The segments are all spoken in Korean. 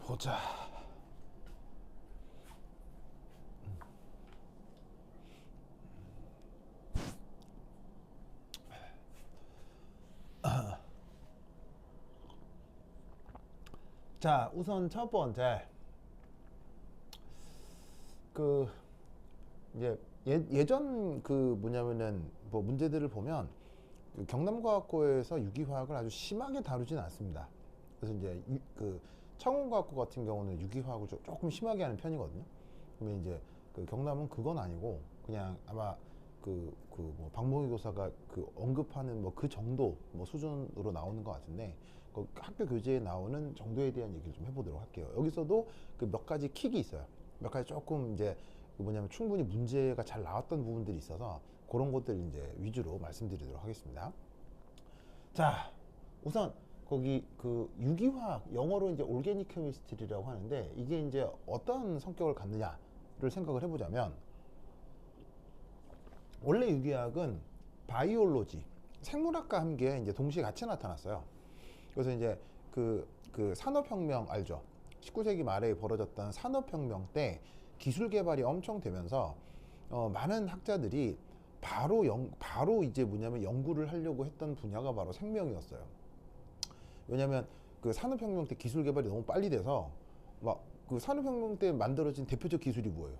보자. 자, 우선 첫 번째 그 이제 예전 그 뭐냐면은 뭐 문제들을 보면 그 경남과학고에서 유기화학을 아주 심하게 다루지는 않습니다. 그래서 이제 그 창원과학고 같은 경우는 유기화학을 조금 심하게 하는 편이거든요. 근데 이제 그 경남은 그건 아니고 그냥 아마 뭐 박모기 교사가 그 언급하는 뭐 그 정도 뭐 수준으로 나오는 것 같은데 그 학교 교재에 나오는 정도에 대한 얘기를 좀 해보도록 할게요. 여기서도 그 몇 가지 킥이 있어요. 몇 가지 조금 이제 그 뭐냐면 충분히 문제가 잘 나왔던 부분들이 있어서 그런 것들 이제 위주로 말씀드리도록 하겠습니다. 자, 우선 거기 그 유기화학, 영어로 이제 올게닉 케미스트리라고 하는데 이게 이제 어떤 성격을 갖느냐를 생각을 해보자면, 원래 유기화학은 바이올로지, 생물학과 함께 이제 동시에 같이 나타났어요. 그래서 이제 그 산업혁명 알죠? 19세기 말에 벌어졌던 산업혁명 때 기술 개발이 엄청 되면서 많은 학자들이 바로 이제 뭐냐면 연구를 하려고 했던 분야가 바로 생명이었어요. 왜냐하면 그 산업혁명 때 기술 개발이 너무 빨리 돼서 막 그 산업혁명 때 만들어진 대표적 기술이 뭐예요?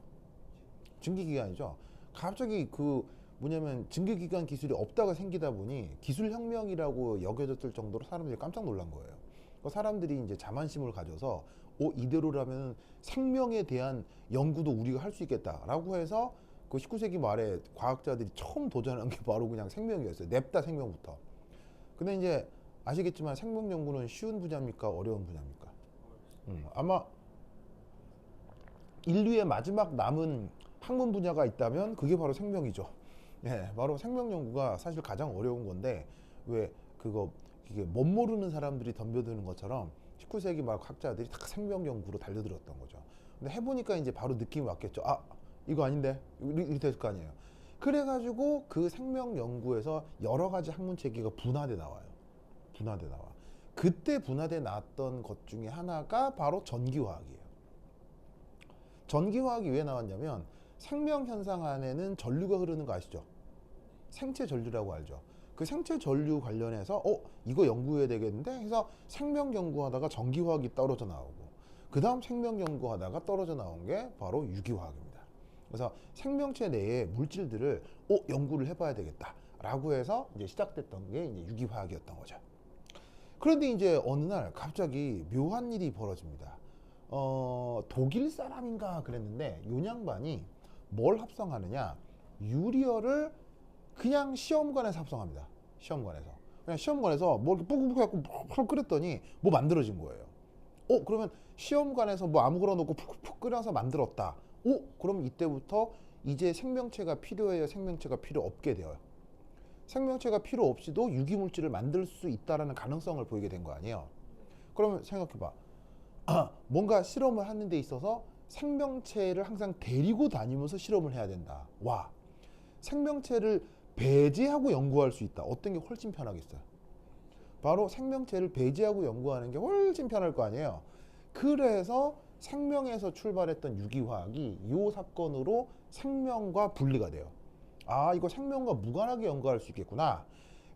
증기기관이죠. 갑자기 그 뭐냐면 증기기관 기술이 없다가 생기다 보니 기술혁명이라고 여겨졌을 정도로 사람들이 깜짝 놀란 거예요. 그 사람들이 이제 자만심을 가져서 이대로라면 생명에 대한 연구도 우리가 할 수 있겠다라고 해서 그 19세기 말에 과학자들이 처음 도전한 게 바로 그냥 생명이었어요. 냅다 생명부터. 근데 이제 아시겠지만 생명 연구는 쉬운 분야입니까? 어려운 분야입니까? 아마 인류의 마지막 남은 학문 분야가 있다면 그게 바로 생명이죠. 예, 바로 생명 연구가 사실 가장 어려운 건데, 왜 이게 못 모르는 사람들이 덤벼드는 것처럼 19세기 말 학자들이 다 생명 연구로 달려들었던 거죠. 근데 해보니까 이제 바로 느낌이 왔겠죠. 아, 이거 아닌데? 이렇게 될 거 아니에요. 그래가지고 그 생명 연구에서 여러 가지 학문 체계가 분화돼 나와요. 분화돼 나와. 그때 분화돼 나왔던 것 중에 하나가 바로 전기화학이에요. 전기화학이 왜 나왔냐면, 생명 현상 안에는 전류가 흐르는 거 아시죠? 생체 전류라고 알죠? 그 생체 전류 관련해서 이거 연구해야 되겠는데 해서 생명 연구하다가 전기화학이 떨어져 나오고, 그 다음 생명 연구하다가 떨어져 나온 게 바로 유기화학입니다. 그래서 생명체 내의 물질들을 연구를 해봐야 되겠다 라고 해서 이제 시작됐던 게 이제 유기화학이었던 거죠. 그런데 이제 어느 날 갑자기 묘한 일이 벌어집니다. 독일 사람인가 그랬는데 요 양반이 뭘 합성하느냐, 유리어를 그냥 시험관에서 합성합니다. 시험관에서 그냥 시험관에서 뭐 이렇게 뿌꾹뿌꾹 해갖고 푹 끓였더니 뭐 만들어진 거예요. 그러면 시험관에서 뭐 아무거나 놓고 푹푹 끓여서 만들었다. 그럼 이때부터 이제 생명체가 필요해요, 생명체가 필요 없게 돼요? 생명체가 필요 없이도 유기물질을 만들 수 있다라는 가능성을 보이게 된 거 아니에요. 그러면 생각해봐. 뭔가 실험을 하는 데 있어서 생명체를 항상 데리고 다니면서 실험을 해야 된다. 와, 생명체를 배제하고 연구할 수 있다. 어떤 게 훨씬 편하겠어요? 바로 생명체를 배제하고 연구하는 게 훨씬 편할 거 아니에요. 그래서 생명에서 출발했던 유기화학이 이 사건으로 생명과 분리가 돼요. 아, 이거 생명과 무관하게 연구할 수 있겠구나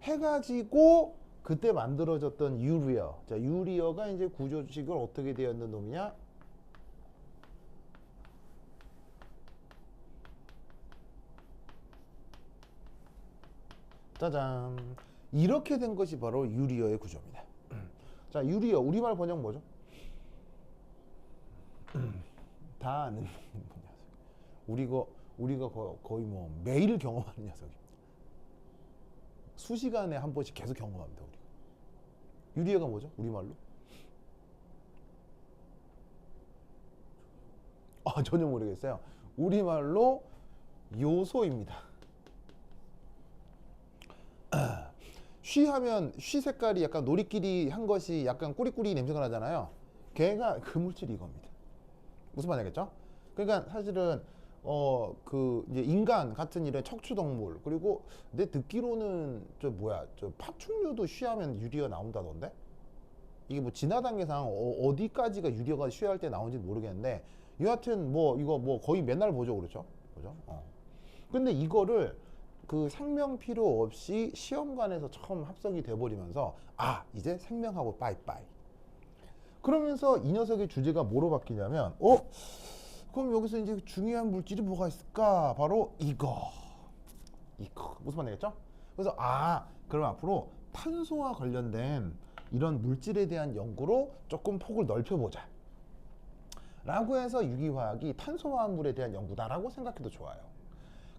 해가지고 그때 만들어졌던 유리어. 자, 유리어가 이제 구조식을 어떻게 되어 있는 놈이냐? 짜잔. 이렇게 된 것이 바로 유리어의 구조입니다. 자, 유리어 우리말 번역 뭐죠? 다 아는 녀석. 우리가 거의 뭐 매일 경험하는 녀석입니다. 수시간에 한 번씩 계속 경험합니다. 우리가. 유리어가 뭐죠? 우리말로? 전혀 모르겠어요. 우리말로 요소입니다. 쉬하면 쉬 색깔이 약간 놀이끼리 한 것이 약간 꾸리꾸리 냄새가 나잖아요. 걔가 그 물질이 이겁니다. 무슨 말이겠죠? 그러니까 사실은 그 이제 인간 같은 이런 척추동물, 그리고 내 듣기로는 저 뭐야, 저 파충류도 쉬하면 유리가 나온다던데? 이게 뭐 진화 단계상 어디까지가 유리가 쉬할 때 나오는지 모르겠는데, 여하튼 뭐 이거 뭐 거의 맨날 보죠, 그렇죠? 그죠? 근데 이거를 그 생명 필요 없이 시험관에서 처음 합성이 돼버리면서, 아, 이제 생명하고 빠이빠이. 그러면서 이 녀석의 주제가 뭐로 바뀌냐면, 그럼 여기서 이제 중요한 물질이 뭐가 있을까? 바로 이거. 무슨 말이겠죠? 그래서 그럼 앞으로 탄소와 관련된 이런 물질에 대한 연구로 조금 폭을 넓혀보자 라고 해서 유기화학이 탄소화합물에 대한 연구다라고 생각해도 좋아요.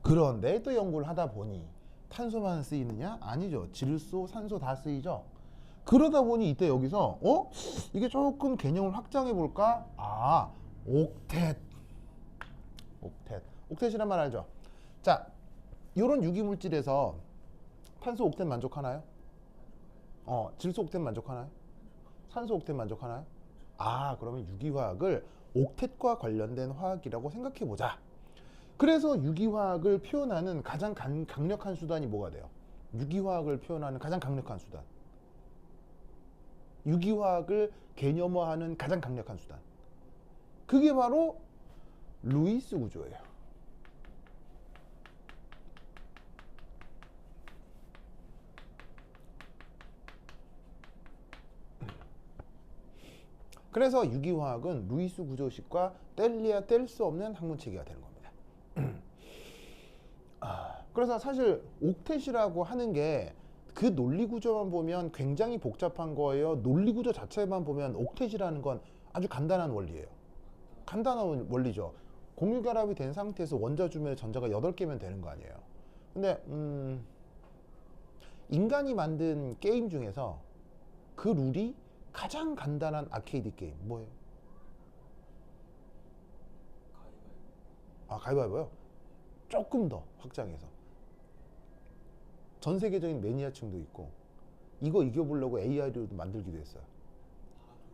그런데 또 연구를 하다 보니 탄소만 쓰이느냐? 아니죠. 질소, 산소 다 쓰이죠. 그러다 보니 이때 여기서 이게 조금 개념을 확장해 볼까? 옥텟. 옥텟이란 말 알죠? 자, 이런 유기물질에서 탄소 옥텟 만족하나요? 질소 옥텟 만족하나요? 산소 옥텟 만족하나요? 그러면 유기화학을 옥텟과 관련된 화학이라고 생각해 보자. 그래서 유기화학을 표현하는 가장 강력한 수단이 뭐가 돼요? 유기화학을 표현하는 가장 강력한 수단. 유기화학을 개념화하는 가장 강력한 수단. 그게 바로 루이스 구조예요. 그래서 유기화학은 루이스 구조식과 뗄래야 뗄 수 없는 학문체계가 되는 겁니다. 그래서 사실 옥텟이라고 하는 게 그 논리 구조만 보면 굉장히 복잡한 거예요. 논리 구조 자체만 보면 옥텟이라는 건 아주 간단한 원리예요. 간단한 원리죠. 공유결합이 된 상태에서 원자 주변에 전자가 8개면 되는 거 아니에요. 근데 인간이 만든 게임 중에서 그 룰이 가장 간단한 아케이드 게임 뭐예요? 가위바위보요? 조금 더 확장해서 전 세계적인 매니아층도 있고, 이거 이겨보려고 AI로도 만들기도 했어요.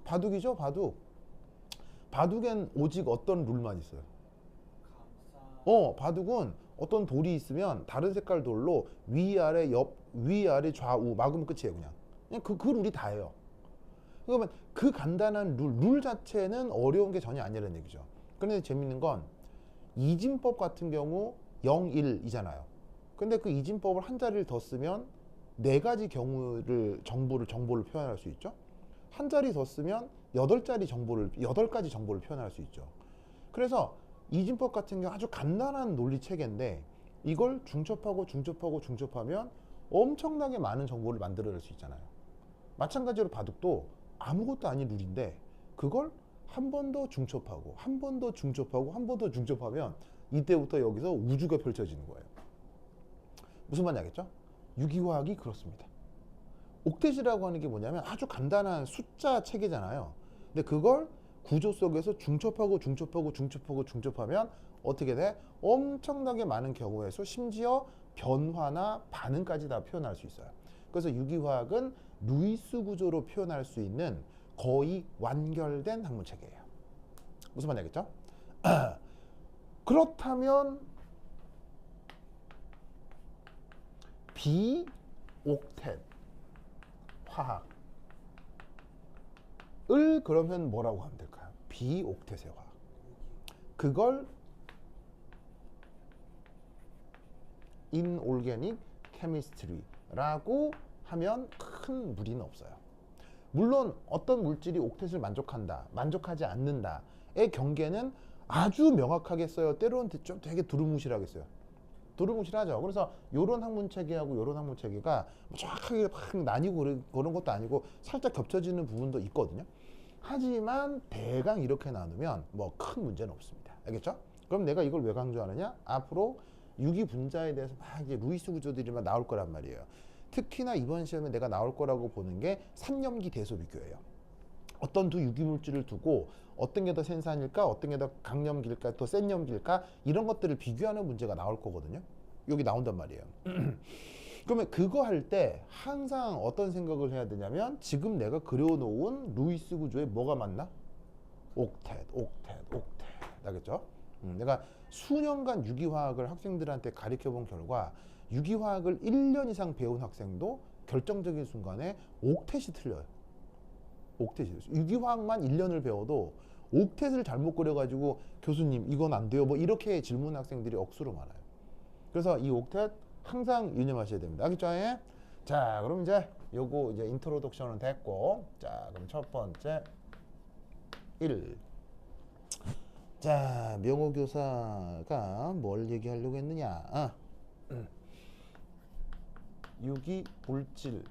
바둑이죠, 바둑. 바둑엔 오직 어떤 룰만 있어요? 바둑은 어떤 돌이 있으면 다른 색깔 돌로 위아래 위아래 좌우 막으면 끝이에요. 그냥 그 룰이 다예요. 그러면 그 간단한 룰 자체는 어려운 게 전혀 아니라는 얘기죠. 그런데 재밌는 건 이진법 같은 경우 0, 1이잖아요. 근데 그 이진법을 한 자리를 더 쓰면 4가지 경우를 정보를 표현할 수 있죠. 한 자리 더 쓰면 8가지 정보를 표현할 수 있죠. 그래서 이진법 같은 경우 아주 간단한 논리 체계인데, 이걸 중첩하면 엄청나게 많은 정보를 만들어낼 수 있잖아요. 마찬가지로 바둑도 아무것도 아닌 룰인데 그걸 한 번 더 중첩하고 한 번 더 중첩하고 한 번 더 중첩하면 이때부터 여기서 우주가 펼쳐지는 거예요. 무슨 말인지 알겠죠? 유기화학이 그렇습니다. 옥텟이라고 하는 게 뭐냐면 아주 간단한 숫자 체계잖아요. 근데 그걸 구조 속에서 중첩하면 어떻게 돼? 엄청나게 많은 경우의 수, 심지어 변화나 반응까지 다 표현할 수 있어요. 그래서 유기화학은 루이스 구조로 표현할 수 있는 거의 완결된 학문체계예요. 무슨 말인지 알겠죠? 그렇다면 비옥텟 화학을 그러면 뭐라고 하면 될까요? 비옥텟의 화학. 그걸 inorganic chemistry라고 하면 큰 무리는 없어요. 물론 어떤 물질이 옥텟을 만족하지 않는다의 경계는 아주 명확하게 써요. 때로는 좀 되게 두루뭉실하겠어요. 두루뭉실하죠. 그래서 요런 학문체계하고 요런 학문체계가 정확하게 막 나뉘고 그런 것도 아니고 살짝 겹쳐지는 부분도 있거든요. 하지만 대강 이렇게 나누면 뭐 큰 문제는 없습니다. 알겠죠? 그럼 내가 이걸 왜 강조하느냐? 앞으로 유기 분자에 대해서 막 이제 루이스 구조들이 막 나올 거란 말이에요. 특히나 이번 시험에 내가 나올 거라고 보는 게 산염기 대소 비교예요. 어떤 두 유기물질을 두고 어떤 게 더 센산일까, 어떤 게 더 강염기일까, 더 센 염기일까, 이런 것들을 비교하는 문제가 나올 거거든요. 여기 나온단 말이에요. 그러면 그거 할 때 항상 어떤 생각을 해야 되냐면, 지금 내가 그려놓은 루이스 구조에 뭐가 맞나? 옥텟. 알겠죠? 내가 수년간 유기화학을 학생들한테 가르쳐 본 결과 유기화학을 1년 이상 배운 학생도 결정적인 순간에 옥텟이 틀려요. 옥텟이. 유기화학만 1년을 배워도 옥텟을 잘못 그려가지고 교수님 이건 안 돼요. 뭐 이렇게 질문하는 학생들이 억수로 많아요. 그래서 이 옥텟 항상 유념하셔야 됩니다. 알겠죠? 예? 자, 그럼 이제 요거 이제 인트로덕션은 됐고, 자, 그럼 첫 번째 1. 자, 명호 교사가 뭘 얘기하려고 했느냐? 유기 물질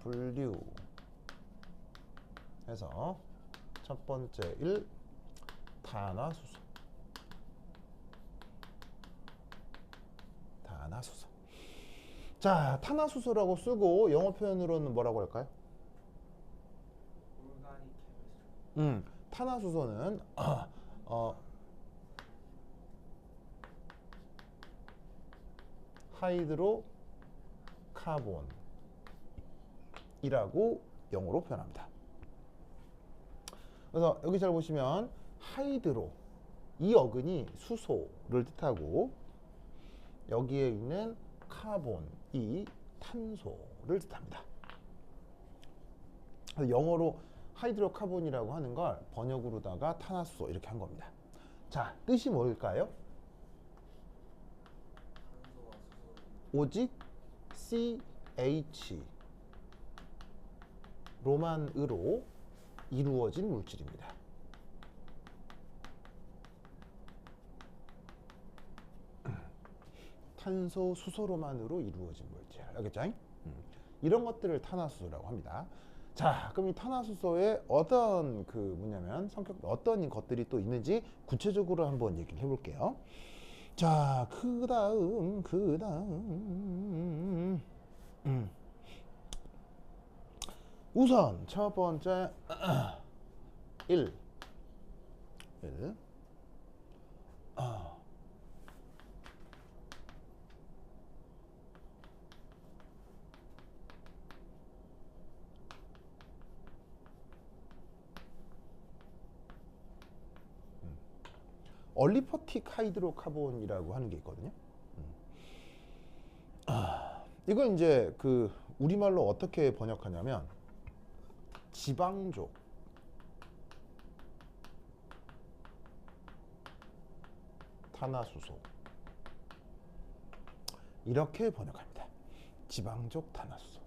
분류 해서 첫 번째 1. 탄화수소. 탄화수소. 자, 탄화수소라고 쓰고 영어 표현으로는 뭐라고 할까요? 탄화수소는 하이드로카본이라고 영어로 표현합니다. 그래서 여기 잘 보시면 하이드로, 이 어근이 수소를 뜻하고 여기에 있는 카본이 탄소를 뜻합니다. 그래서 영어로 하이드로카본이라고 하는 걸 번역으로다가 탄화수소 이렇게 한 겁니다. 자, 뜻이 뭘까요? 오직 CH 로만으로 이루어진 물질입니다. 탄소 수소로만으로 이루어진 물질. 알겠죠? 이런 것들을 탄화수소라고 합니다. 자, 그럼 이 탄화수소에 어떤 뭐냐면 성격, 어떤 것들이 또 있는지 구체적으로 한번 얘기를 해볼게요. 자, 그 다음 우선 첫 번째 1. 얼리퍼틱 하이드로카본이라고 하는 게 있거든요. 이걸 이제 우리말로 어떻게 번역하냐면 지방족 탄화수소 이렇게 번역합니다. 지방족 탄화수소.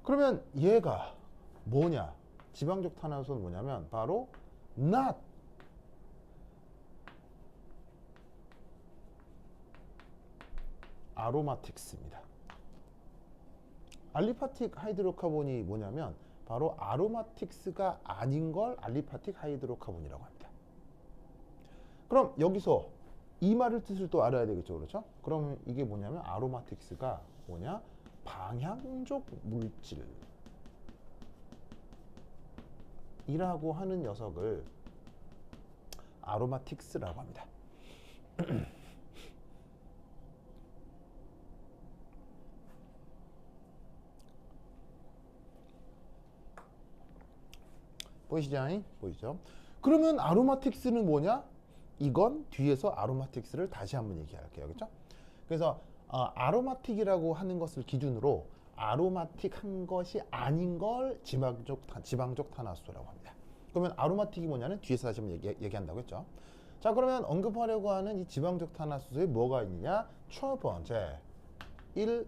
그러면 얘가 뭐냐? 지방족 탄화수소는 뭐냐면 바로 not 아로마틱스입니다. 알리파틱 하이드로카본이 뭐냐면 바로 아로마틱스가 아닌 걸 알리파틱 하이드로카본이라고 합니다. 그럼 여기서 이 말을 뜻을 또 알아야 되겠죠, 그렇죠? 그럼 이게 뭐냐면 아로마틱스가 뭐냐? 방향족 물질이라고 하는 녀석을 아로마틱스라고 합니다. 보이시죠? 보이죠? 그러면 아로마틱스는 뭐냐? 이건 뒤에서 아로마틱스를 다시 한번 얘기할게요. 그렇죠? 그래서 아로마틱이라고 하는 것을 기준으로 아로마틱한 것이 아닌 걸 지방족 탄화수소라고 합니다. 그러면 아로마틱이 뭐냐는 뒤에서 다시 한번 얘기한다고 했죠. 자, 그러면 언급하려고 하는 이 지방족 탄화수소에 뭐가 있느냐? 첫 번째 1.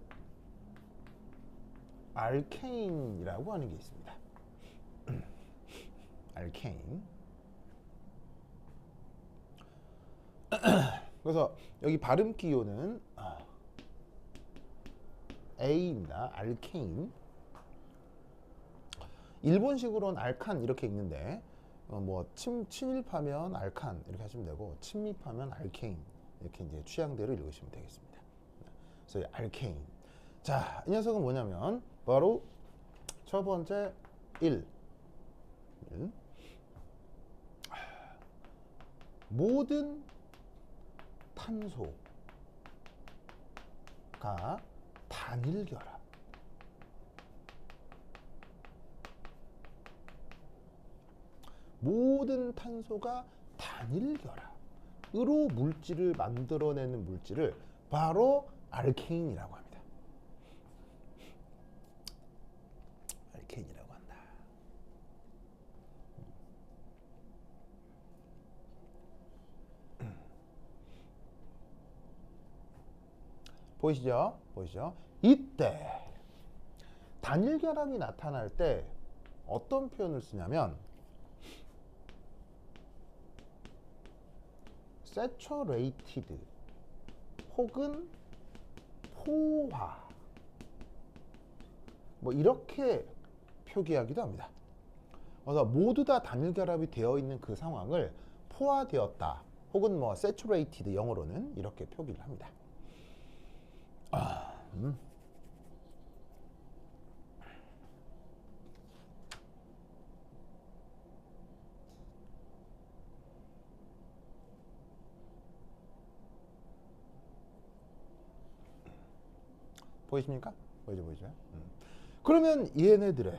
알케인이라고 하는 게 있습니다. 알케인. 그래서 여기 발음 기호는 A입니다. 알케인. 일본식으로는 알칸 이렇게 읽는데 뭐 친일파면 알칸 이렇게 하시면 되고 친미파면 알케인 이렇게 이제 취향대로 읽으시면 되겠습니다. 그래서 알케인. 자, 이 녀석은 뭐냐면 바로 첫 번째 1. 모든 탄소가 단일 결합. 모든 탄소가 단일 결합으로 물질을 만들어내는 물질을 바로 알케인이라고 합니다. 알케인이라고 한다. 보이시죠? 보이시죠? 이때 단일 결합이 나타날 때 어떤 표현을 쓰냐면 saturated 혹은 포화 뭐 이렇게 표기하기도 합니다. 그래서 모두 다 단일 결합이 되어 있는 그 상황을 포화되었다 혹은 뭐 saturated 영어로는 이렇게 표기를 합니다. 보이십니까? 보이죠? 그러면 얘네들의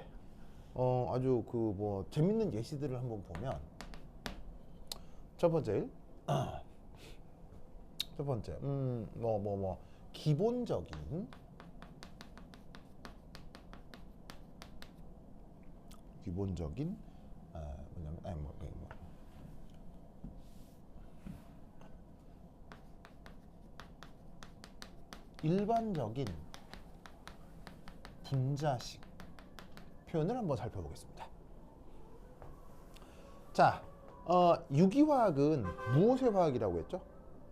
아주 그 뭐 재밌는 예시들을 한번 보면 첫 번째 기본적인 일반적인 분자식 표현을 한번 살펴보겠습니다. 자, 유기화학은 무엇의 화학이라고 했죠?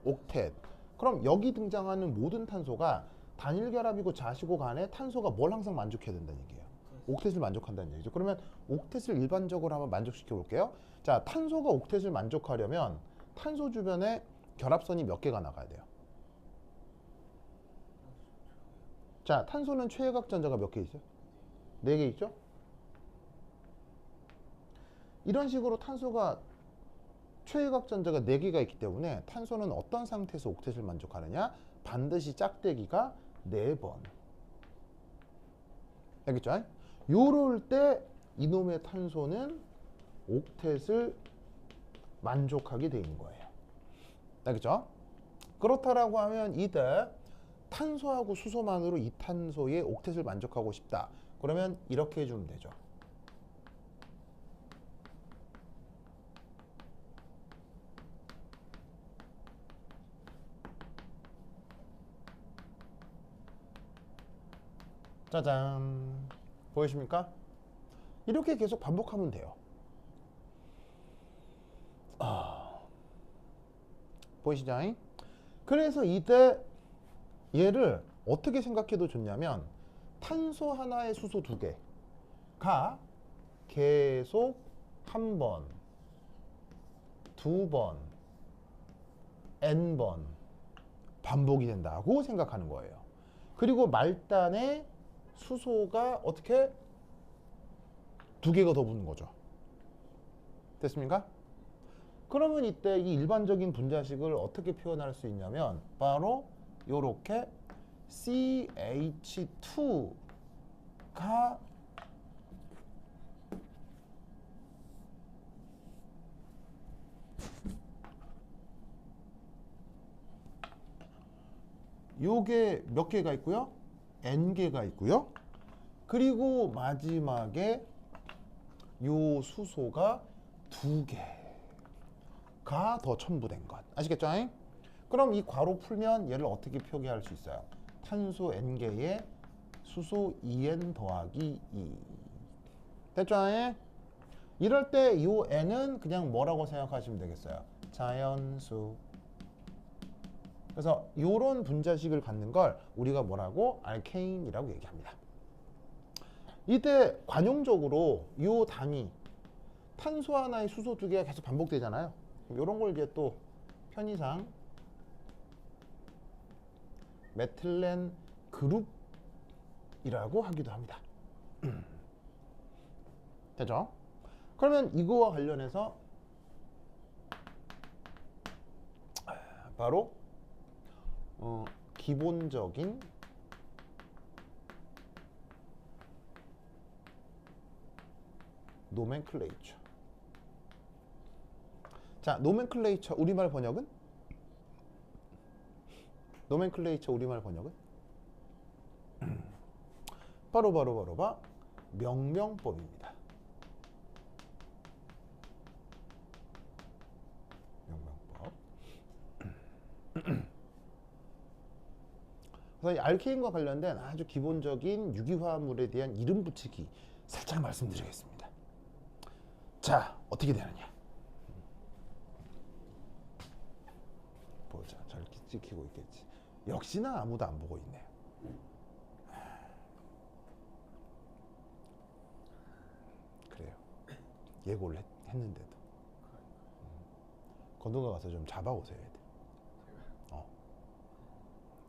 옥텟. 그럼 여기 등장하는 모든 탄소가 단일 결합이고 자시고 간에 탄소가 뭘 항상 만족해야 된다는 얘기예요. 옥텟을 만족한다는 얘기죠. 그러면 옥텟을 일반적으로 한번 만족시켜 볼게요. 자, 탄소가 옥텟을 만족하려면 탄소 주변에 결합선이 몇 개가 나가야 돼요? 자, 탄소는 최외곽 전자가 몇 개 있어요? 4개 있죠? 이런 식으로 탄소가 최외곽 전자가 4개가 있기 때문에 탄소는 어떤 상태에서 옥텟을 만족하느냐? 반드시 짝대기가 4번. 알겠죠? 요럴 때 이놈의 탄소는 옥텟을 만족하게 되는 거예요. 알겠죠? 그렇다라고 하면 이때 탄소하고 수소만으로 이 탄소의 옥텟을 만족하고 싶다. 그러면 이렇게 해주면 되죠. 짜잔. 보이십니까? 이렇게 계속 반복하면 돼요. 보이시죠? 그래서 이때 얘를 어떻게 생각해도 좋냐면 탄소 하나에 수소 2개가 계속 1번, 2번, n번 반복이 된다고 생각하는 거예요. 그리고 말단에 수소가 어떻게 2개가 더 붙는 거죠. 됐습니까? 그러면 이때 이 일반적인 분자식을 어떻게 표현할 수 있냐면 바로 요렇게 CH2가 요게 몇 개가 있고요? N개가 있고요. 그리고 마지막에 요 수소가 2개가 더 첨부된 것. 아시겠죠? 그럼 이 괄호 풀면 얘를 어떻게 표기할 수 있어요? 탄소 N개에 수소 2N 더하기 2. 됐죠? 이럴 때 이 N은 그냥 뭐라고 생각하시면 되겠어요? 자연수. 그래서 이런 분자식을 갖는 걸 우리가 뭐라고? 알케인이라고 얘기합니다. 이때 관용적으로 이 단위 탄소 하나에 수소 2개가 계속 반복되잖아요. 이런 걸 이제 또 편의상 메틸렌 그룹이라고 하기도 합니다. 되죠? 그러면 이거와 관련해서 바로 기본적인 노멘클레이처 자, 노멘클레이처 우리말 번역은? 노멘클레이처 우리말 번역은? 바로 명명법입니다. 명명법. 그래서 이 알케인과 관련된 아주 기본적인 유기화합물에 대한 이름 붙이기 살짝 말씀드리겠습니다. 자, 어떻게 되느냐? 보자. 잘 찍히고 있겠지. 역시나 아무도 안 보고 있네요. 그래요. 예고를 했는데도. 건너가 가서 좀 잡아오세요.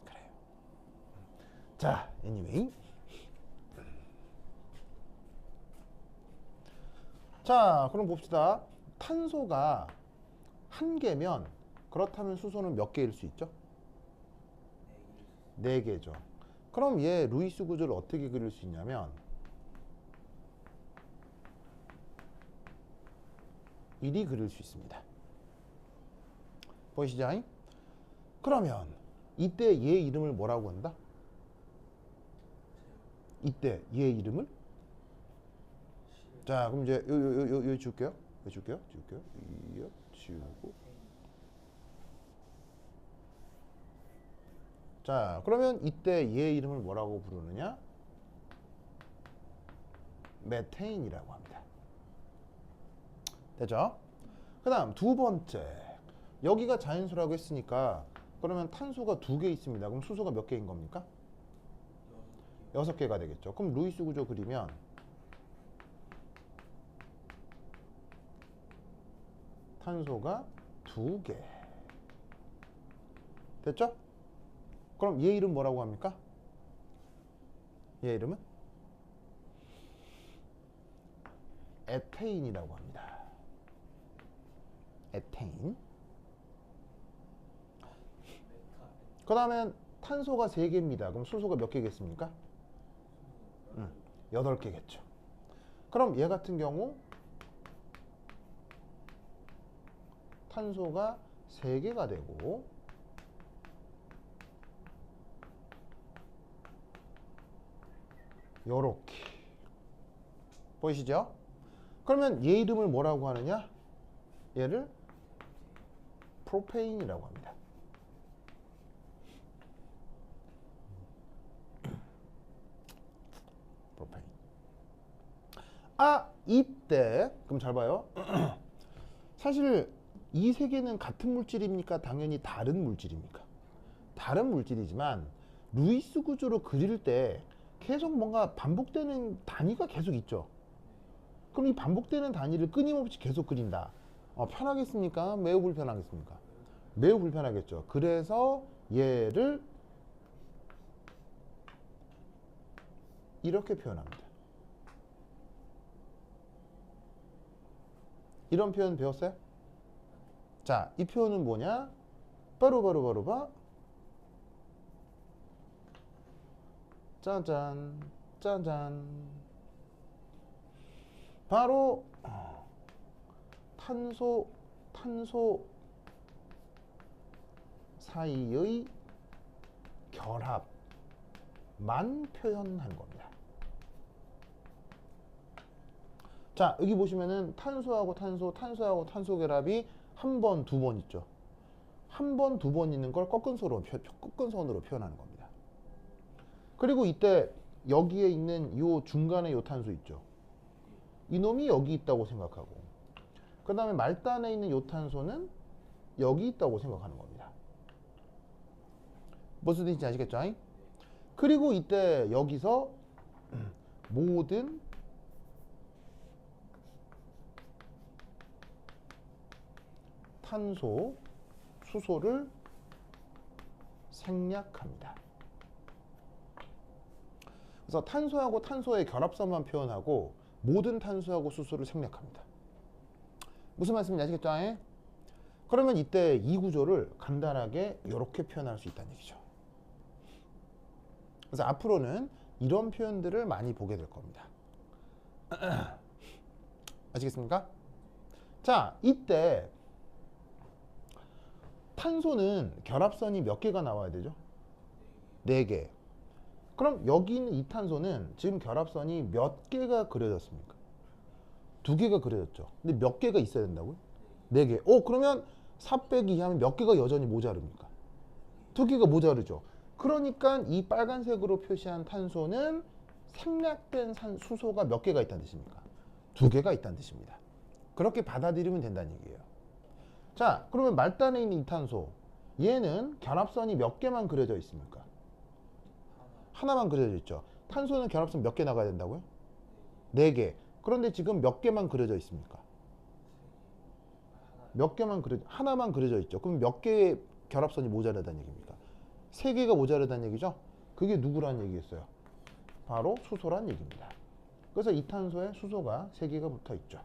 그래요. 자, anyway. 자, 그럼 봅시다. 탄소가 한 개면 그렇다면 수소는 몇 개일 수 있죠? 4개죠. 그럼 얘 루이스 구조를 어떻게 그릴 수 있냐면 이리 그릴 수 있습니다. 보이시죠? 그러면 이때 얘 이름을 뭐라고 한다? 이때 얘 이름을? 자, 그럼 이제 요 줄게요. 지울게요. 지우고. 자, 그러면 이때 얘 이름을 뭐라고 부르느냐? 메테인이라고 합니다. 됐죠? 그 다음 두 번째, 여기가 자연수라고 했으니까 그러면 탄소가 2개 있습니다. 그럼 수소가 몇 개인 겁니까? 6개가 되겠죠. 그럼 루이스 구조 그리면 탄소가 2개. 됐죠? 그럼 얘 이름 뭐라고 합니까? 얘 이름은? 에테인이라고 합니다. 에테인. 그 다음에 탄소가 3개입니다. 그럼 수소가 몇 개겠습니까? 8개겠죠. 그럼 얘 같은 경우 탄소가 3개가 되고 요렇게 보이시죠? 그러면 얘 이름을 뭐라고 하느냐? 얘를 프로페인이라고 합니다. 프로페인. 아, 이때 그럼 잘 봐요. 사실 이 세 개는 같은 물질입니까? 당연히 다른 물질입니까? 다른 물질이지만 루이스 구조로 그릴 때 계속 뭔가 반복되는 단위가 계속 있죠. 그럼 이 반복되는 단위를 끊임없이 계속 그린다. 편하겠습니까? 매우 불편하겠습니까? 매우 불편하겠죠. 그래서 얘를 이렇게 표현합니다. 이런 표현 배웠어요? 자, 이 표현은 뭐냐? 바로 짜잔, 짜잔. 바로 탄소 사이의 결합만 표현한 겁니다. 자, 여기 보시면은 탄소하고 탄소 결합이 한 번, 2번 있죠. 한 번, 2번 있는 걸 꺾은 선으로 표현하는 겁니다. 그리고 이때 여기에 있는 요 중간에 요 탄소 있죠. 이놈이 여기 있다고 생각하고, 그 다음에 말단에 있는 요 탄소는 여기 있다고 생각하는 겁니다. 무슨 뜻인지 아시겠죠? 그리고 이때 여기서 모든 탄소, 수소를 생략합니다. 그래서 탄소하고 탄소의 결합선만 표현하고 모든 탄소하고 수소를 생략합니다. 무슨 말씀인지 아시겠죠? 그러면 이때 이 구조를 간단하게 이렇게 표현할 수 있다는 얘기죠. 그래서 앞으로는 이런 표현들을 많이 보게 될 겁니다. 아시겠습니까? 자, 이때 탄소는 결합선이 몇 개가 나와야 되죠? 4개. 그럼 여기 있는 이 탄소는 지금 결합선이 몇 개가 그려졌습니까? 2개가 그려졌죠. 근데 몇 개가 있어야 된다고요? 4개. 그러면 4 빼기 2 하면 몇 개가 여전히 모자릅니까? 2개가 모자르죠. 그러니까 이 빨간색으로 표시한 탄소는 생략된 수소가 몇 개가 있다는 뜻입니까? 2개가 있다는 뜻입니다. 그렇게 받아들이면 된다는 얘기예요. 자, 그러면 말단에 있는 이 탄소, 얘는 결합선이 몇 개만 그려져 있습니까? 하나만 그려져 있죠. 탄소는 결합선 몇 개 나가야 된다고요? 4개. 그런데 지금 몇 개만 그려져 있습니까? 하나만 그려져 있죠. 그럼 몇 개의 결합선이 모자라다는 얘기입니까? 3개가 모자라다는 얘기죠. 그게 누구라는 얘기였어요? 바로 수소란 얘기입니다. 그래서 이 탄소에 수소가 3개가 붙어 있죠.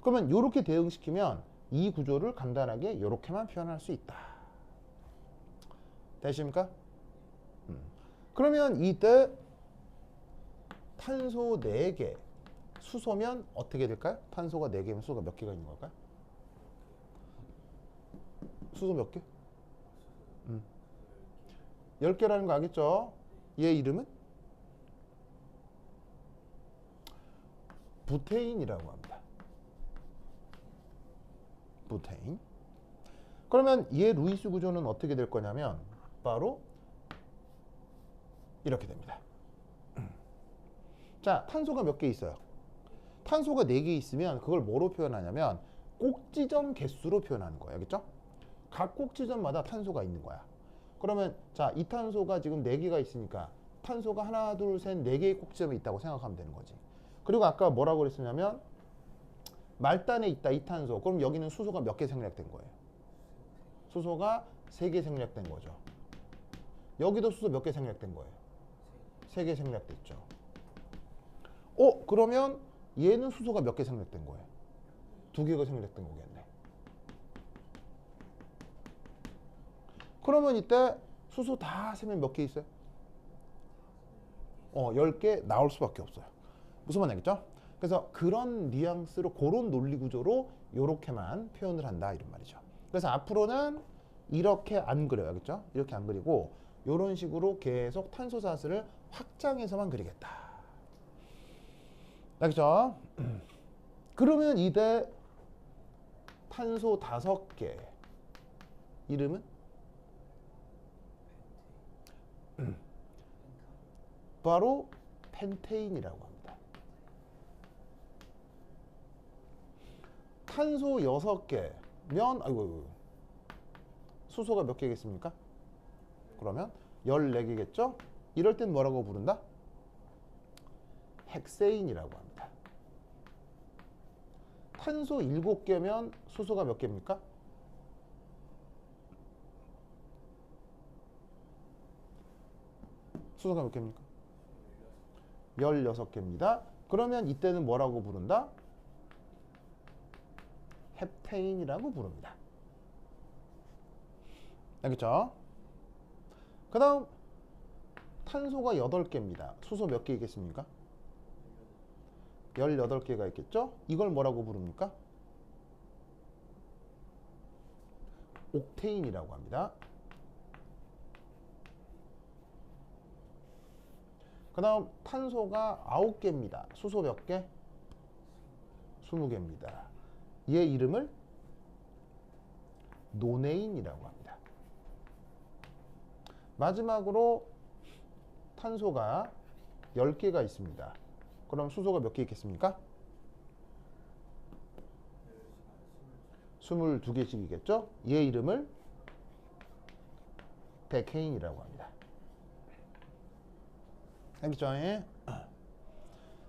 그러면 이렇게 대응시키면 이 구조를 간단하게 이렇게만 표현할 수 있다. 되십니까? 그러면 이때 탄소 4개, 수소면 어떻게 될까요? 탄소가 4개면 수소가 몇 개가 있는 걸까요? 수소 몇 개? 10개라는 거 알겠죠? 얘 이름은? 부테인이라고 합니다. 부테인. 그러면 얘 루이스 구조는 어떻게 될 거냐면 바로 이렇게 됩니다. 자, 탄소가 몇 개 있어요? 탄소가 4개 있으면 그걸 뭐로 표현하냐면 꼭지점 개수로 표현하는 거예요. 알겠죠? 각 꼭지점마다 탄소가 있는 거야. 그러면 자, 이 탄소가 지금 4개가 있으니까 탄소가 하나, 둘, 셋, 4개의 꼭지점이 있다고 생각하면 되는 거지. 그리고 아까 뭐라고 그랬었냐면 말단에 있다 이 탄소. 그럼 여기는 수소가 몇 개 생략된 거예요? 수소가 3개 생략된 거죠. 여기도 수소 몇 개 생략된 거예요? 3개 생략됐죠. 그러면 얘는 수소가 몇 개 생략된 거예요? 2개가 생략된 거겠네. 그러면 이때 수소 다 세면 몇 개 있어요? 10개 나올 수밖에 없어요. 무슨 말 알겠죠? 그래서 그런 뉘앙스로 그런 논리 구조로 이렇게만 표현을 한다 이런 말이죠. 그래서 앞으로는 이렇게 안 그려요. 알겠죠? 이렇게 안 그리고 이런 식으로 계속 탄소사슬을 확장해서만 그리겠다. 알겠죠? 그러면 이때 탄소 5개 이름은? 바로 펜테인이라고 합니다. 탄소 6개면 아이고 수소가 몇 개겠습니까? 그러면 14개겠죠? 이럴 땐 뭐라고 부른다? 헥세인이라고 합니다. 탄소 7개면 수소가 몇 개입니까? 수소가 몇 개입니까? 16개입니다. 그러면 이때는 뭐라고 부른다? 헵테인이라고 부릅니다. 알겠죠? 그 다음 탄소가 8개입니다. 수소 몇 개이겠습니까? 18개가 있겠죠? 이걸 뭐라고 부릅니까? 옥테인이라고 합니다. 그 다음 탄소가 9개입니다. 수소 몇 개? 20개입니다. 얘 이름을 노네인이라고 합니다. 마지막으로 탄소가 10개가 있습니다. 그럼 수소가 몇 개 있겠습니까? 22개씩이겠죠? 얘 이름을 데케인이라고 합니다. 알겠죠?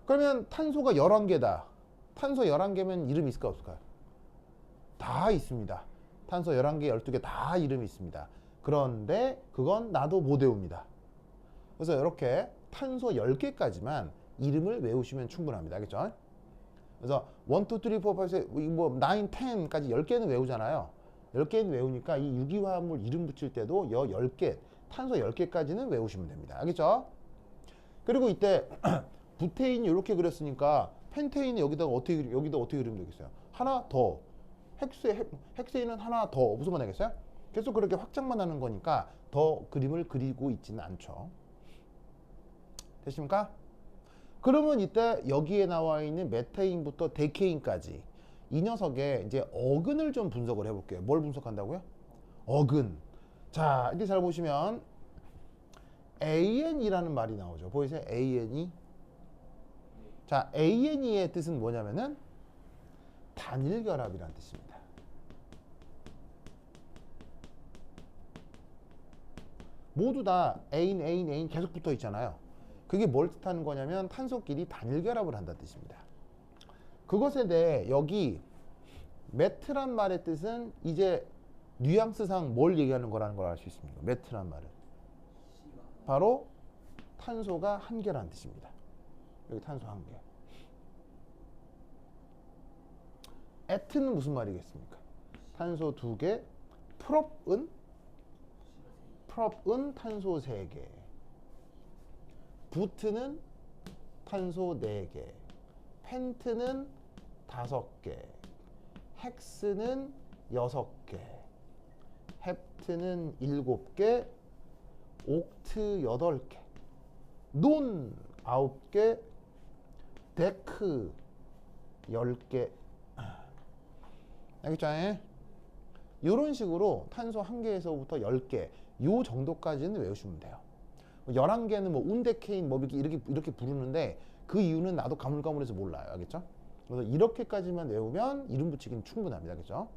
그러면 탄소가 11개다. 탄소 11개면 이름이 있을까 없을까요? 다 있습니다. 탄소 11개, 12개 다 이름이 있습니다. 그런데 그건 나도 못 외웁니다. 그래서 이렇게 탄소 10개까지만 이름을 외우시면 충분합니다. 알겠죠? 그래서 1, 2, 3, 4, 5, 6, 7, 9, 10까지 10개는 외우잖아요. 10개는 외우니까 이 유기화합물 이름 붙일 때도 10개, 탄소 10개까지는 외우시면 됩니다. 알겠죠? 그리고 이때 부테인이 이렇게 그렸으니까 펜테인이 여기다 어떻게 그리면 되겠어요? 하나 더 헥세인은 하나 더 무슨 말 되겠어요? 계속 그렇게 확장만 하는 거니까 더 그림을 그리고 있지는 않죠. 됐습니까? 그러면 이때 여기에 나와 있는 메테인부터 데케인까지 이 녀석의 이제 어근을 좀 분석을 해볼게요. 뭘 분석한다고요? 어근. 자, 이렇게 잘 보시면 AN이라는 말이 나오죠. 보이세요? ANE. 자, ANE의 뜻은 뭐냐면은 단일 결합이라는 뜻입니다. 모두 다 애인 계속 붙어 있잖아요. 그게 뭘 뜻하는 거냐면 탄소끼리 단일 결합을 한다는 뜻입니다. 그것에 대해 여기 매트란 말의 뜻은 이제 뉘앙스상 뭘 얘기하는 거라는 걸 알 수 있습니다. 매트란 말은 바로 탄소가 한 개라는 뜻입니다. 여기 탄소 한 개. 에트는 무슨 말이겠습니까? 탄소 두 개, 프롭은 탄소 세 개, 부트는 탄소 네 개, 펜트는 다섯 개, 헥스는 여섯 개, 헵트는 일곱 개, 옥트 여덟 개, 논 아홉 개, 데크 열 개. 알겠죠? 이런 식으로 탄소 한 개에서부터 10개 요 정도까지는 외우시면 돼요. 11개는 뭐 운데케인 뭐 이렇게 부르는데 그 이유는 나도 가물가물해서 몰라요. 알겠죠? 그래서 이렇게까지만 외우면 이름 붙이기는 충분합니다. 알겠죠?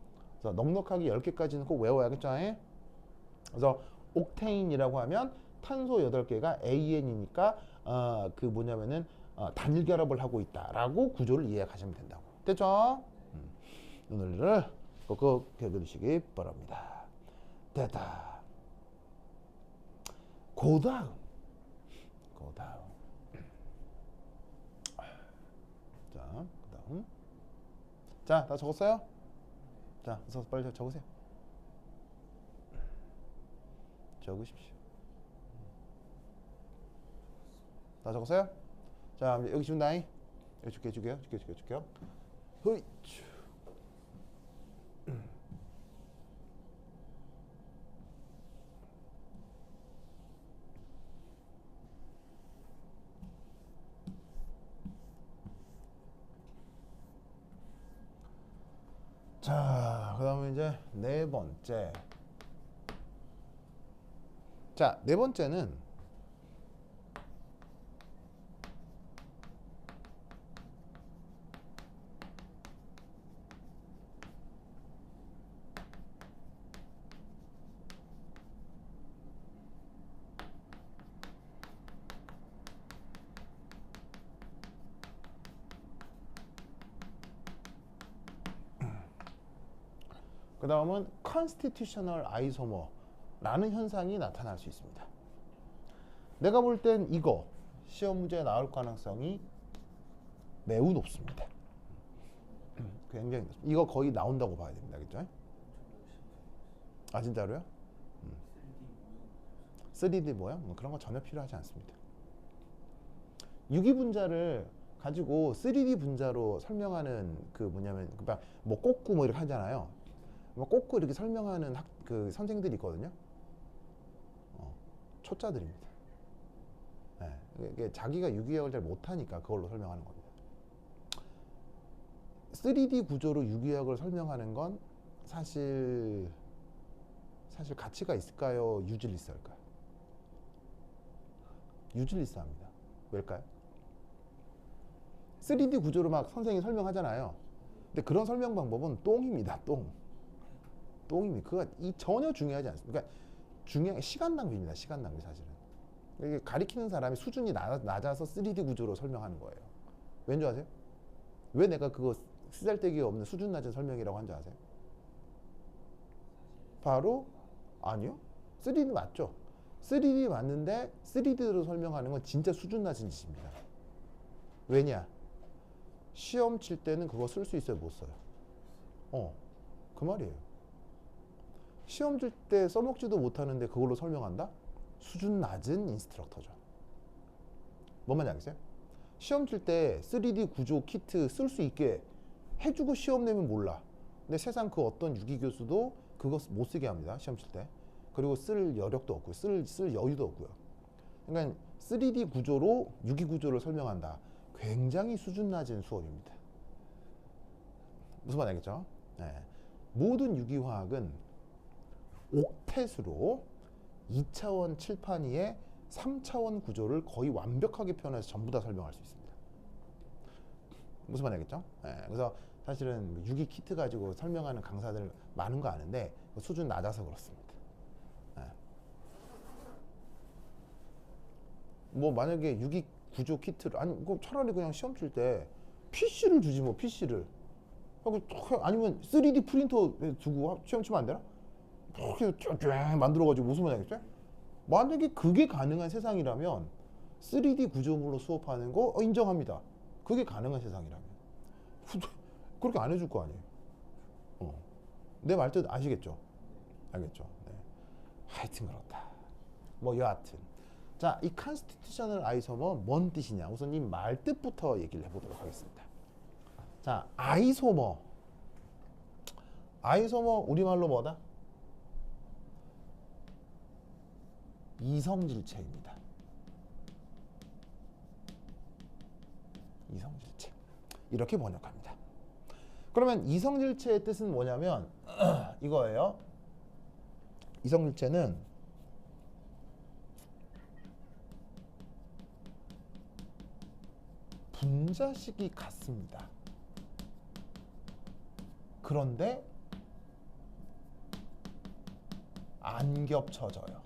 그래서 넉넉하게 10개까지는 꼭 외워야겠죠? 그래서 옥테인이라고 하면 탄소 8개가 AN이니까 그 뭐냐면은 단일 결합을 하고 있다라고 구조를 이해하시면 된다고. 됐죠? 이 논리를 꼭 배우시기 바랍니다. 됐다. 그 다음. 자, 그 다음. 자, 다 적었어요? 자, 그래서 빨리 적으세요. 적으십시오. 다 적었어요? 자, 여기 준다잉. 여기 줄게요. 허이. 자, 그 다음에 이제 네 번째. 자, 네 번째는 그 다음은 constitutional isomer라는 현상이 나타날 수 있습니다. 내가 볼 땐 이거 시험 문제에 나올 가능성이 매우 높습니다. 굉장히 높습니다. 이거 거의 나온다고 봐야 됩니다. 그죠? 아, 진짜로요? 3D 모형? 뭐 그런 거 전혀 필요하지 않습니다. 유기분자를 가지고 3D 분자로 설명하는 그 뭐냐면 뭐 꼬꾸 뭐 이렇게 하잖아요. 뭐 꼬꾸 이렇게 설명하는 그 선생들이 있거든요. 초짜들입니다. 네, 이게 자기가 유기력을 잘 못하니까 그걸로 설명하는 겁니다. 3D 구조로 유기력을 설명하는 건 사실 가치가 있을까요? 유질리스할까요? 유질리스합니다. 왜일까요? 3D 구조로 막 선생님이 설명하잖아요. 근데 그런 설명 방법은 똥입니다. 똥입니다. 그거 전혀 중요하지 않습니다. 그러니까 중요한 시간 낭비입니다. 시간 낭비 사실은. 이게 가리키는 사람이 수준이 낮아서 3D 구조로 설명하는 거예요. 왠지 아세요? 왜 내가 그거 쓰잘데기 없는 수준 낮은 설명이라고 한 줄 아세요? 바로 아니요. 3D 맞죠? 3D 맞는데 3D로 설명하는 건 진짜 수준 낮은 짓입니다. 왜냐? 시험 칠 때는 그거 쓸 수 있어요? 못 써요? 그 말이에요. 시험 칠 때 써먹지도 못하는데 그걸로 설명한다? 수준 낮은 인스트럭터죠. 뭔 말인지 알겠어요? 시험 칠 때 3D 구조 키트 쓸 수 있게 해주고 시험 내면 몰라. 근데 세상 그 어떤 유기 교수도 그거 못 쓰게 합니다. 시험 칠 때. 그리고 쓸 여력도 없고 쓸 여유도 없고요. 그러니까 3D 구조로 유기 구조를 설명한다. 굉장히 수준 낮은 수업입니다. 무슨 말 알겠죠? 네. 모든 유기화학은 옥텟으로 2차원 칠판 위에 3차원 구조를 거의 완벽하게 표현해서 전부 다 설명할 수 있습니다. 무슨 말 알겠죠? 네. 그래서 사실은 유기 키트 가지고 설명하는 강사들 많은 거 아는데 수준 낮아서 그렇습니다. 네. 뭐 만약에 유기 구조 키트를 아니 차라리 그냥 시험 칠 때 PC를 주지 뭐 PC를 아니면 3D 프린터 두고 시험 치면 안 되나? 이렇게 쫙 만들어가지고 무슨 말이겠죠? 만약에 그게 가능한 세상이라면 3D 구조물로 수업하는 거 인정합니다. 그게 가능한 세상이라면 그렇게 안 해줄 거 아니에요. 내 말뜻 아시겠죠? 알겠죠? 네. 하여튼 그렇다. 뭐 여하튼 자, 이 컨스티튜셔널 아이소머 뭔 뜻이냐? 우선 이 말뜻부터 얘기를 해보도록 하겠습니다. 자, 아이소머. 아이소머 우리말로 뭐다? 이성질체입니다. 이성질체. 이렇게 번역합니다. 그러면 이성질체의 뜻은 뭐냐면 이거예요. 이성질체는 분자식이 같습니다. 그런데 안 겹쳐져요.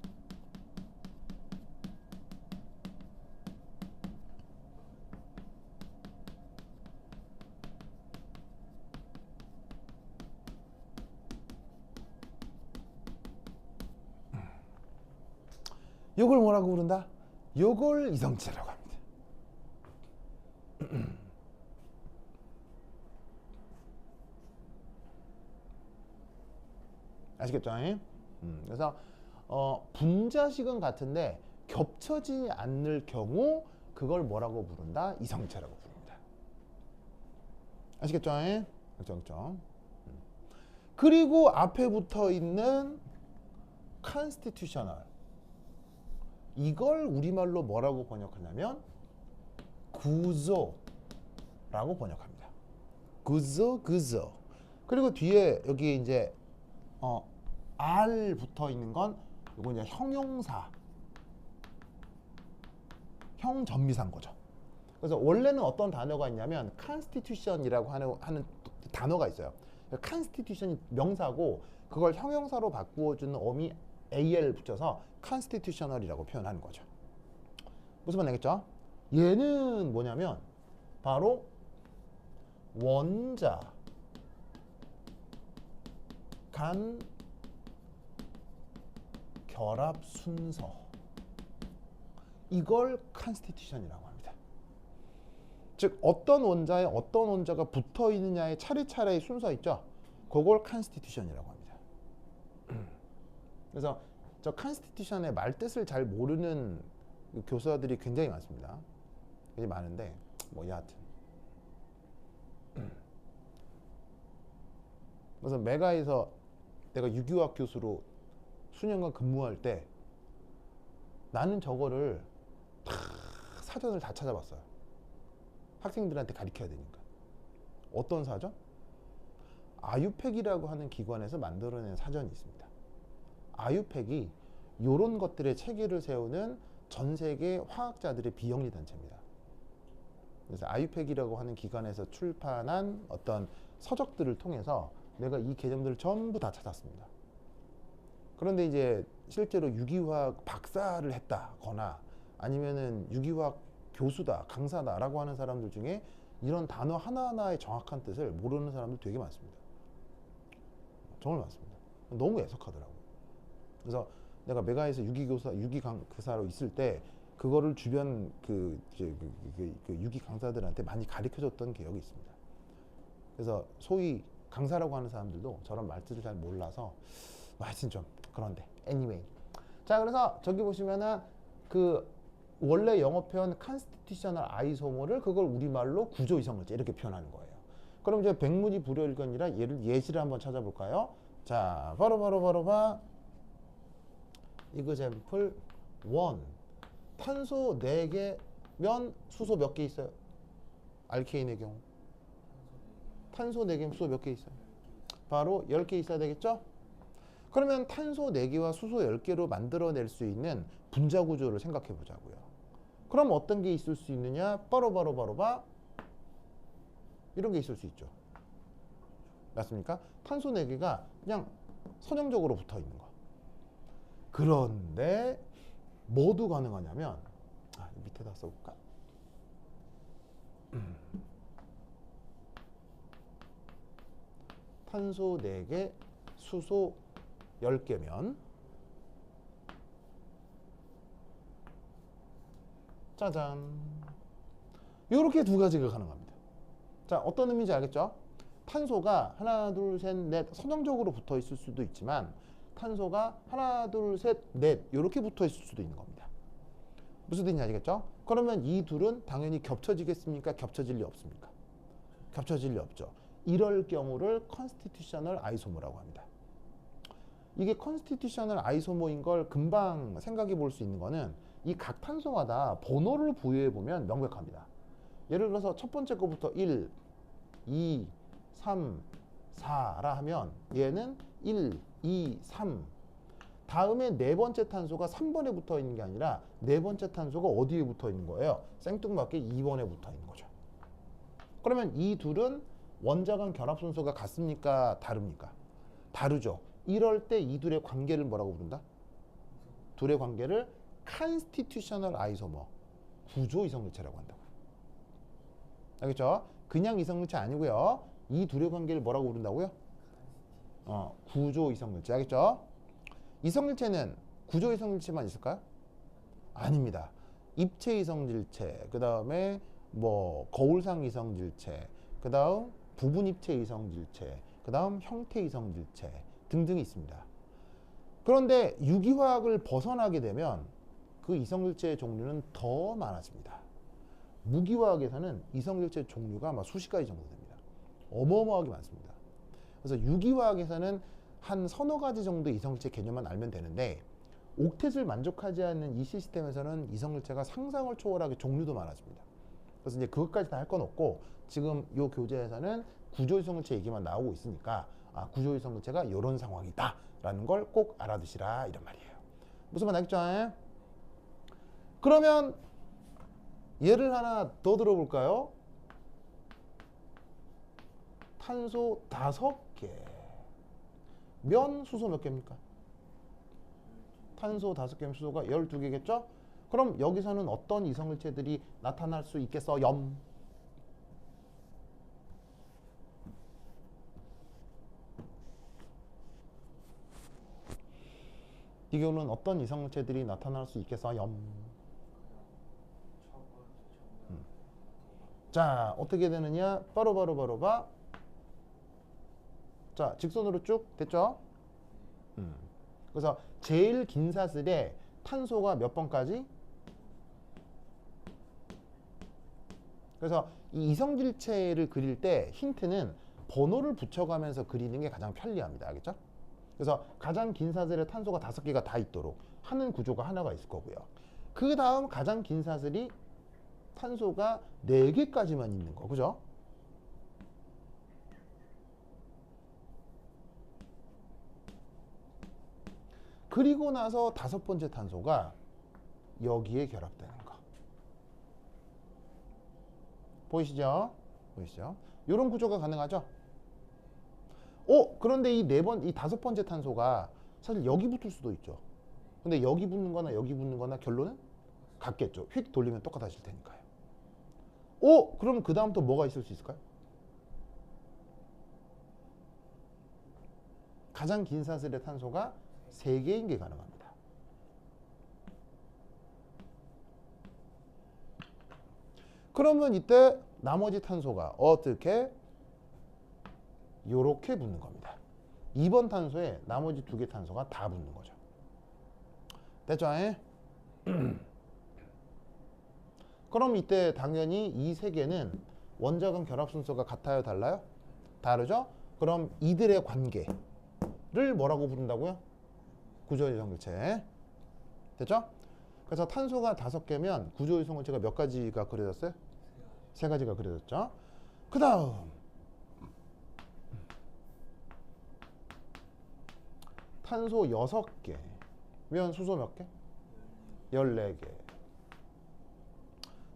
요걸 뭐라고 부른다? 요걸 이성질체라고 합니다. 아시겠죠? 그래서 분자식은 같은데 겹쳐지지 않을 경우 그걸 뭐라고 부른다? 이성체라고 부릅니다. 아시겠죠? 그렇죠. 그리고 앞에 붙어 있는 constitutional 이걸 우리말로 뭐라고 번역하냐면 구조라고 번역합니다. 구조. 그리고 뒤에 여기 이제 R 붙어 있는 건 이거 이제 형용사, 형전미사인 거죠. 그래서 원래는 어떤 단어가 있냐면 constitution이라고 하는 단어가 있어요. constitution이 명사고 그걸 형용사로 바꾸어주는 어미 AL 붙여서 constitutional이라고 표현하는 거죠. 무슨 말 알겠죠? 얘는 뭐냐면 바로 원자 간 결합 순서 이걸 constitution이라고 합니다. 즉 어떤 원자에 어떤 원자가 붙어 있느냐의 차례차례의 순서 있죠? 그걸 constitution이라고 합니다. 그래서 저 constitution의 말뜻을 잘 모르는 교사들이 굉장히 많습니다. 굉장히 많은데 뭐 여하튼 그래서 메가에서 내가 유기화학 교수로 수년간 근무할 때 나는 저거를 다 사전을 다 찾아봤어요. 학생들한테 가르쳐야 되니까. 어떤 사전? 아유팩이라고 하는 기관에서 만들어낸 사전이 있습니다. 아유팩이 이런 것들의 체계를 세우는 전 세계 화학자들의 비영리 단체입니다. 그래서 아유팩이라고 하는 기관에서 출판한 어떤 서적들을 통해서 내가 이 개념들을 전부 다 찾았습니다. 그런데 이제 실제로 유기화학 박사를 했다거나 아니면은 유기화학 교수다, 강사다라고 하는 사람들 중에 이런 단어 하나하나의 정확한 뜻을 모르는 사람들 되게 많습니다. 정말 많습니다. 너무 애석하더라고요. 그래서 내가 메가에서 유기 강사로 있을 때 그거를 주변 그 유기 강사들한테 많이 가르쳐줬던 기억이 있습니다. 그래서 소위 강사라고 하는 사람들도 저런 말뜻을 잘 몰라서 하여튼 좀 그런데 anyway. 자, 그래서 저기 보시면은 그 원래 영어 표현 constitutional isomer를 그걸 우리말로 구조 이성질체 이렇게 표현하는 거예요. 그럼 이제 백문이 불여일견이라 예시를 한번 찾아볼까요? 자, 바로 봐. example 1. 탄소 4개면 수소 몇 개 있어요? 알케인의 경우. 탄소 4개면 수소 몇 개 있어요? 바로 10개 있어야 되겠죠? 그러면 탄소 4개와 수소 10개로 만들어낼 수 있는 분자 구조를 생각해 보자고요. 그럼 어떤 게 있을 수 있느냐? 바로 봐. 이런 게 있을 수 있죠. 맞습니까? 탄소 4개가 그냥 선형적으로 붙어 있는 거. 그런데 뭐도 가능하냐면 밑에다 써볼까? 탄소 4개, 수소 10개면 짜잔, 이렇게 두 가지가 가능합니다. 자, 어떤 의미인지 알겠죠? 탄소가 하나, 둘, 셋, 넷 선형적으로 붙어 있을 수도 있지만 탄소가 하나, 둘, 셋, 넷 이렇게 붙어 있을 수도 있는 겁니다. 무슨 뜻인지 알겠죠? 그러면 이 둘은 당연히 겹쳐지겠습니까? 겹쳐질 리 없습니까? 겹쳐질 리 없죠. 이럴 경우를 컨스티튜셔널 아이소모라고 합니다. 이게 컨스티튜셔널 아이소모인 걸 금방 생각해 볼 수 있는 거는 이 각 탄소마다 번호를 부여해 보면 명백합니다. 예를 들어서 첫 번째 거부터 1, 2, 3, 4라 하면 얘는 1, 2, 3. 다음에 네 번째 탄소가 3번에 붙어 있는 게 아니라 네 번째 탄소가 어디에 붙어 있는 거예요? 생뚱맞게 2번에 붙어 있는 거죠. 그러면 이 둘은 원자 간 결합 순서가 같습니까? 다릅니까? 다르죠. 이럴 때 이 둘의 관계를 뭐라고 부른다? 둘의 관계를 컨스티튜셔널 아이소머, 구조 이성물체라고 한다고. 알겠죠? 그냥 이성물체 아니고요. 이 둘의 관계를 뭐라고 부른다고요? 구조 이성물체. 알겠죠? 이성물체는 구조 이성물체만 있을까요? 아닙니다. 입체 이성질체, 그 다음에 뭐 거울상 이성질체, 그 다음 부분 입체 이성질체, 그 다음 형태 이성질체 등등이 있습니다. 그런데 유기화학을 벗어나게 되면 그 이성질체의 종류는 더 많아집니다. 무기화학에서는 이성질체 종류가 아마 수십 가지 정도 됩니다. 어마어마하게 많습니다. 그래서 유기화학에서는 한 서너 가지 정도 이성질체 개념만 알면 되는데 옥텟을 만족하지 않는 이 시스템에서는 이성질체가 상상을 초월하게 종류도 많아집니다. 그래서 이제 그것까지 다 할 건 없고 지금 이 교재에서는 구조 이성질체 얘기만 나오고 있으니까 구조 이성질체가 이런 상황이다 라는 걸 꼭 알아두시라 이런 말이에요. 무슨 말 알겠죠? 그러면 예를 하나 더 들어볼까요? 탄소 5개 면 수소 몇 개입니까? 탄소 5개면 수소가 12개겠죠? 그럼 여기서는 어떤 이성물체들이 나타날 수 있겠어요? 이 경우는 어떤 이성물체들이 나타날 수 있겠어요? 자, 어떻게 되느냐? 바로 봐. 자, 직선으로 쭉 됐죠? 그래서 제일 긴 사슬에 탄소가 몇 번까지? 그래서 이 이성질체를 그릴 때 힌트는 번호를 붙여가면서 그리는 게 가장 편리합니다. 알겠죠? 그래서 가장 긴 사슬에 탄소가 5개가 다 있도록 하는 구조가 하나가 있을 거고요. 그 다음 가장 긴 사슬이 탄소가 4개까지만 있는 거. 그죠? 그리고 나서 5번째 탄소가 여기에 결합되는 거. 보이시죠? 이런 구조가 가능하죠? 그런데 이 5번째 탄소가 사실 여기 붙을 수도 있죠. 근데 여기 붙는 거나 여기 붙는 거나 결론은 같겠죠. 휙 돌리면 똑같아질 테니까요. 그럼 그 다음 또 뭐가 있을 수 있을까요? 가장 긴 사슬의 탄소가 3개인 게 가능합니다. 그러면 이때 나머지 탄소가 어떻게? 요렇게 붙는 겁니다. 2번 탄소에 나머지 2개 탄소가 다 붙는 거죠. 됐죠? 그럼 이때 당연히 이 3개는 원자간 결합 순서가 같아요, 달라요? 다르죠? 그럼 이들의 관계를 뭐라고 부른다고요? 구조이성질체. 됐죠? 그래서 탄소가 5개면 구조이성질체가 몇 가지가 그려졌어요? 3가지가 그려졌죠? 그 다음 탄소 6개면 수소 몇 개? 14개.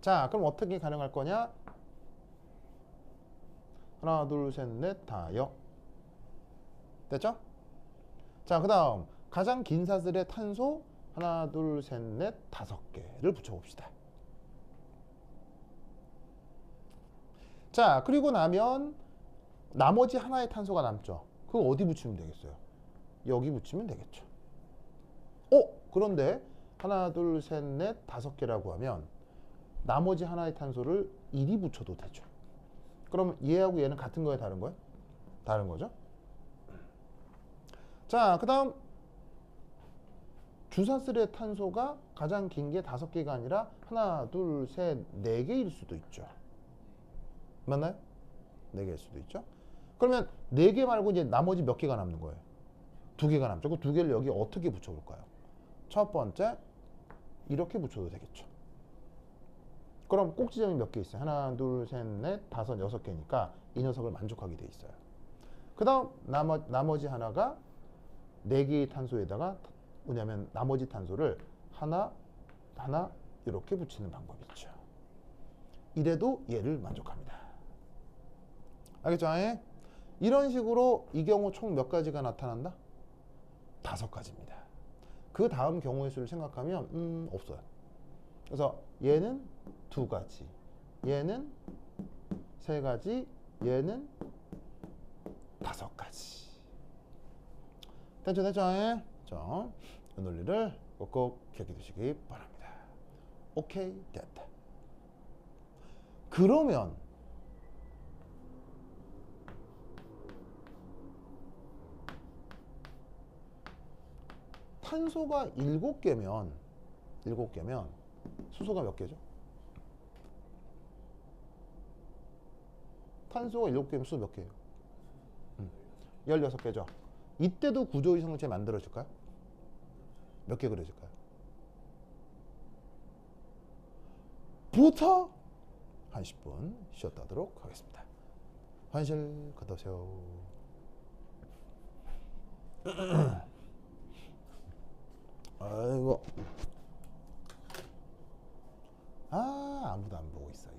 자, 그럼 어떻게 가능할 거냐? 하나, 둘, 셋, 넷, 다여. 됐죠? 자, 그 다음 가장 긴 사슬의 탄소 하나, 둘, 셋, 넷, 5개를 붙여봅시다. 자, 그리고 나면 나머지 하나의 탄소가 남죠. 그거 어디 붙이면 되겠어요? 여기 붙이면 되겠죠. 그런데 하나, 둘, 셋, 넷, 5개라고 하면 나머지 하나의 탄소를 이리 붙여도 되죠. 그럼 얘하고 얘는 같은 거예요, 다른 거예요? 다른 거죠. 자, 그 다음 주사슬의 탄소가 가장 긴 게 5개가 아니라 하나, 둘, 셋, 4개일 수도 있죠. 맞나요? 4개일 수도 있죠. 그러면 4개 말고 이제 나머지 몇 개가 남는 거예요? 2개가 남죠. 그 2개를 여기 어떻게 붙여볼까요? 첫 번째, 이렇게 붙여도 되겠죠. 그럼 꼭지점이 몇 개 있어요? 하나, 둘, 셋, 넷, 5, 6개니까 이 녀석을 만족하게 돼 있어요. 그 다음 나머지 하나가 4개의 탄소에다가 뭐냐면 나머지 탄소를 하나 이렇게 붙이는 방법이 있죠. 이래도 얘를 만족합니다. 알겠죠? 이런 식으로 이 경우 총 몇 가지가 나타난다? 5가지입니다. 그 다음 경우의 수를 생각하면 없어요. 그래서 얘는 2가지, 얘는 3가지, 얘는 5가지. 됐죠? 자, 이 논리를 꼭꼭 기억해 두시기 바랍니다. 오케이, 됐다. 그러면 탄소가 7개면 수소가 몇 개죠? 탄소가 7개면 수소 몇 개예요? 16개죠. 이때도 구조이성체 만들어질까요? 몇 개 그려질까요? 부터 한 10분 쉬었다 하도록 하겠습니다. 화장실 갔다 오세요. 아이고. 아무도 안 보고 있어.